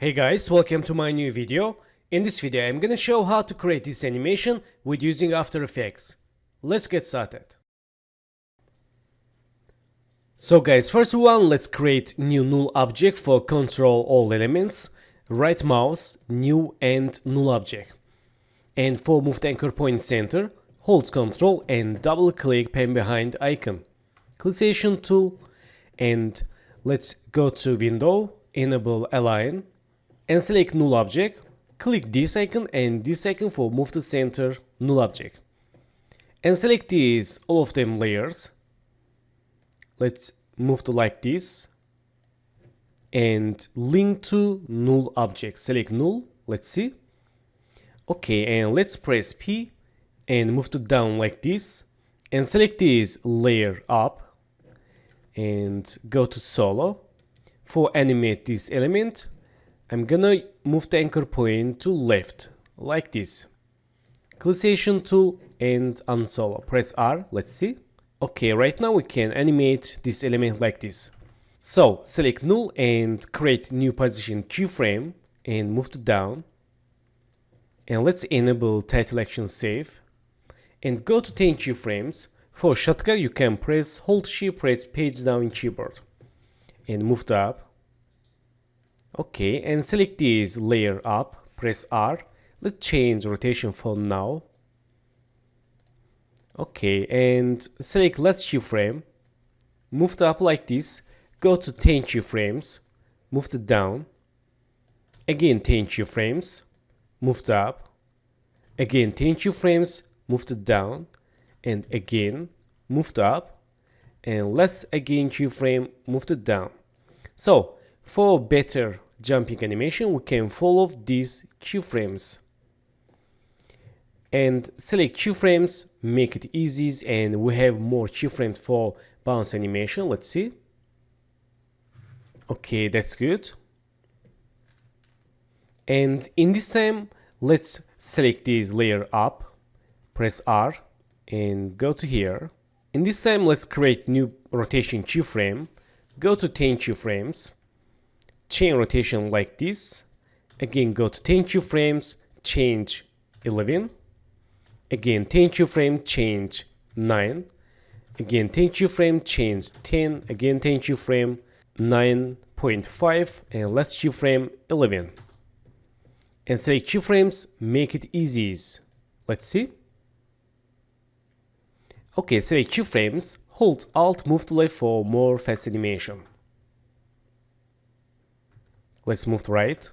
Hey guys, welcome to my new video. In this video I'm gonna show how to create this animation with using After Effects. Let's get started. So guys, first one, let's create new null object for control all elements. Right mouse, new and null object. And for move the anchor point center, hold Ctrl and double click pen behind icon. Clickation tool, and let's go to window, enable align, and select null object. Click this icon and this icon for move to center null object. And select these, all of them layers. Let's move to like this. And link to null object. Select null. Let's see. Okay, and let's press P and move to down like this. And select this layer up. And go to solo. For animate this element, I'm gonna move the anchor point to left, like this. Clickation tool and unsolo. Press R, let's see. Okay, right now we can animate this element like this. So, select null and create new position keyframe and move to down. And let's enable title action save. And go to 10 keyframes. For shortcut you can press hold shift, press page down in keyboard. And move to up. Okay, and select this layer up, press R. Let's change rotation for now. Okay, and select last keyframe. Move to up like this. Go to 10 keyframes. Move to down. Again 10 keyframes. Move to up. Again 10 keyframes. Move to down. And again move to up. And let's again keyframe, move to down. So, for better jumping animation, we can follow these keyframes. And select keyframes, make it easy, and we have more keyframes for bounce animation. Let's see. Okay, that's good. And in this time, let's select this layer up, press R, and go to here. In this time, let's create new rotation keyframe. Go to 10 keyframes. Change rotation like this. Again, go to 10 keyframes, change 11. Again, 10 keyframe, change 9. Again, 10 keyframe, change 10. Again, 10 keyframe, 9.5. And last keyframe, 11. And select keyframes, make it easy. Let's see. Okay, select keyframes, hold Alt, move to left for more fast animation. Let's move to right.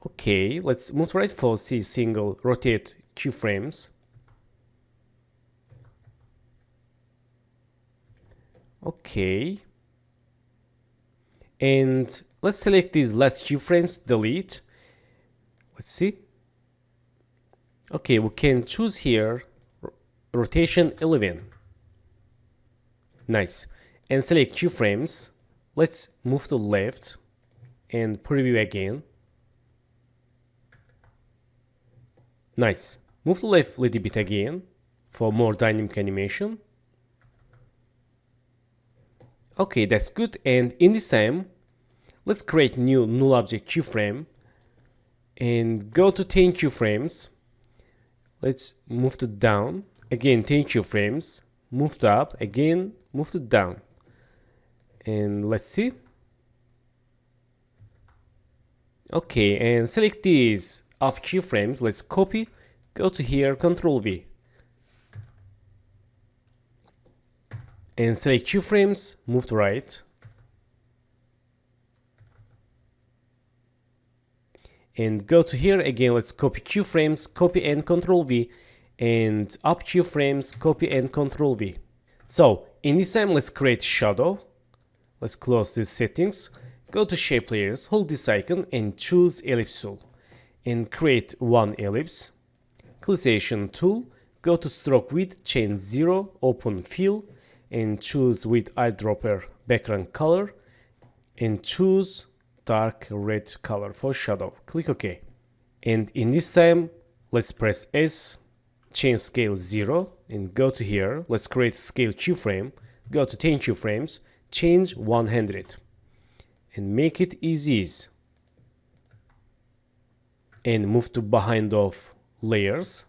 Okay, let's move to right for see single rotate keyframes. Okay. And let's select these last keyframes, delete. Let's see. Okay, we can choose here rotation 11. Nice. And select keyframes. Let's move to left and preview again. Nice. Move to left a little bit again for more dynamic animation. Okay, that's good. And in this time, let's create new null object keyframe and go to 10 keyframes. Let's move to down. Again, 10 keyframes. Move to up. Again, move to down. And let's see. Okay, and select these up keyframes. Let's copy. Go to here, Ctrl V. And select keyframes. Move to right. And go to here again. Let's copy keyframes. Copy and Ctrl V. And up keyframes. Copy and Ctrl V. So in this time, let's create shadow. Let's close these settings. Go to shape layers, hold this icon and choose ellipse tool. And create one ellipse. Clickation tool. Go to stroke width, change 0, open fill. And choose with eyedropper background color. And choose dark red color for shadow. Click OK. And in this time, let's press S. Change scale 0. And go to here. Let's create scale keyframe. Go to 10 keyframes. Change 100. and make it easy. And move to behind of layers.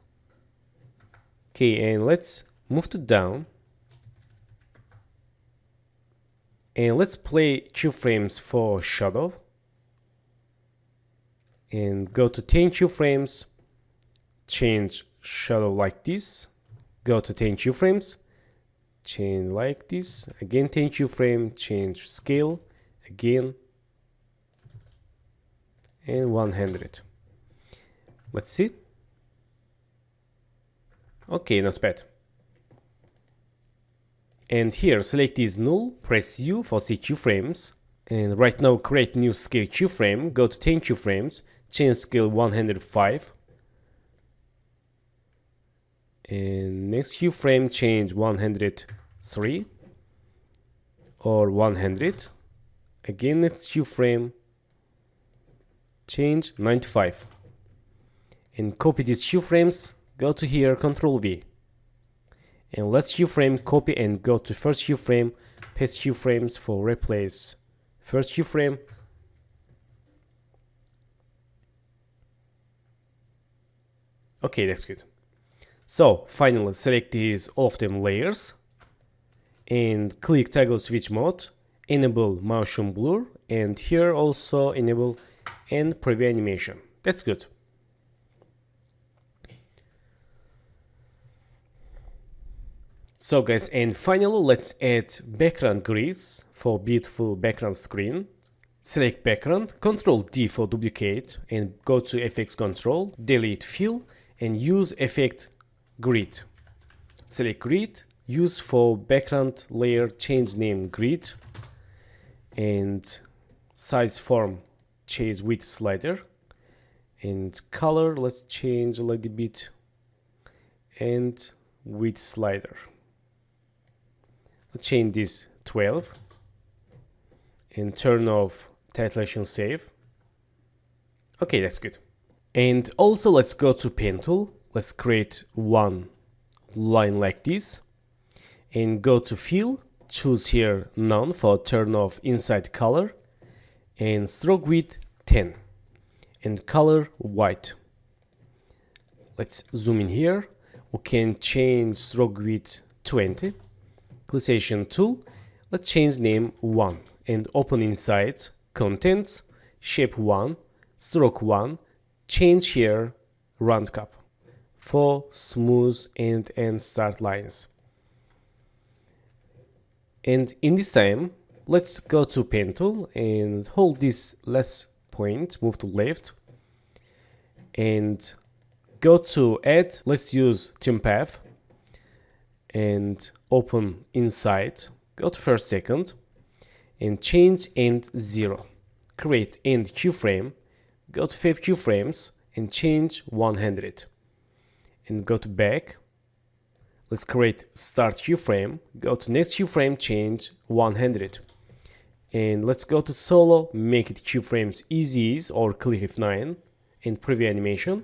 Okay, and let's move to down. And let's play keyframes for shadow. And go to 10 keyframes. Change shadow like this. Go to 10 keyframes. Change like this. Again 10 keyframe. Change scale. Again. And 100. Let's see. Okay, not bad. And here select this null, press U for see keyframes, and right now create new scale keyframe, go to 10 keyframes, change scale 105, and next keyframe change 103 or 100, again next keyframe change 95, and copy these keyframes, go to here, Ctrl V. And let's keyframe, copy and go to first keyframe, paste keyframes for replace first keyframe. Okay, that's good. So finally select these all of them layers and click toggle switch mode, enable motion blur, and here also enable and preview animation. That's good. So guys, and finally let's add background grids for beautiful background screen. Select background, Ctrl D for duplicate, and go to FX control, delete fill, and use effect grid. Select grid, use for background layer, change name grid, and size form change width slider, and color let's change a little bit, and width slider. Let's change this 12 and turn off titillation save. Okay, that's good. And also let's go to pen tool. Let's create one line like this and go to fill, choose here none for turn off inside color, and stroke width 10 and color white. Let's zoom in here. We can change stroke width 20. Clickation tool, let's change name 1 and open inside contents, shape 1, stroke 1, change here round cap for smooth and start lines. And in this time, let's go to pen tool and hold this last point, move to left, and go to add, let's use trim path, and open inside, go to first second, and change end 0. Create end keyframe, go to 5 keyframes, and change 100. And go to back, let's create start keyframe, go to next keyframe, change 100. And let's go to solo, make it keyframes easy or click F9, and preview animation.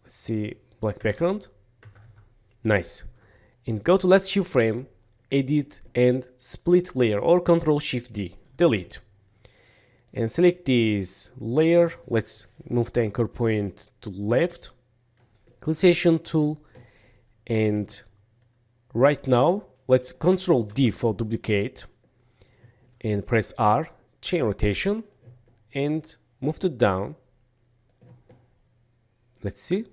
Let's see, black background. Nice. And go to last keyframe, edit and split layer or Ctrl Shift D, delete. And select this layer, let's move the anchor point to left, clickation tool, and right now let's Ctrl D for duplicate and press R, chain rotation, and move to down. Let's see.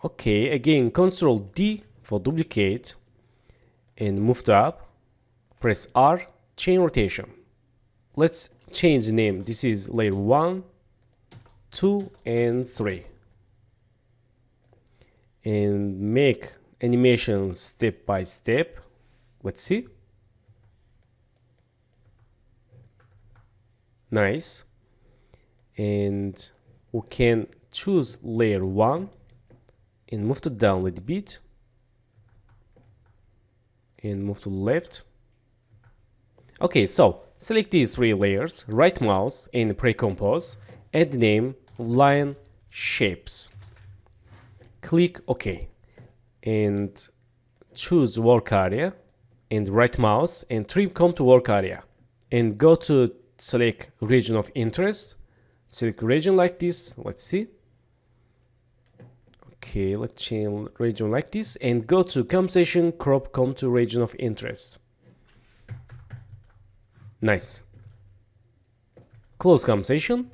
Okay, again Ctrl D for duplicate and move to up, press R, chain rotation. Let's change the name. This is layer 1, 2 and 3, and make animation step by step. Let's see. Nice. And we can choose layer 1 and move to down a little bit and move to the left. Okay, so select these 3 layers, right mouse and pre-compose, add the name line shapes. Click OK and choose work area and right mouse and trim comp to work area and go to select region of interest, select region like this. Let's see. Okay, let's change region like this and go to compensation, crop contour region of interest. Nice. Close compensation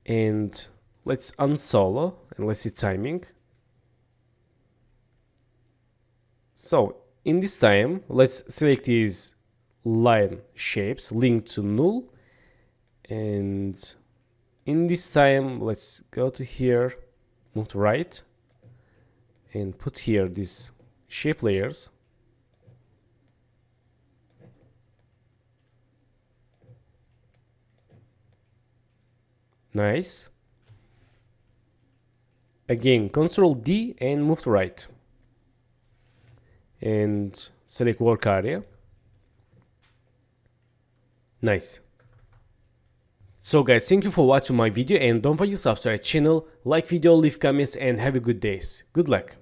and let's unsolo and let's see timing. So in this time, let's select these line shapes, link to null, and in this time, let's go to here, move to right, and put here these shape layers. Nice. Again, Control D and move to right. And select work area. Nice. So guys, thank you for watching my video and don't forget to subscribe channel, like video, leave comments and have a good days. Good luck.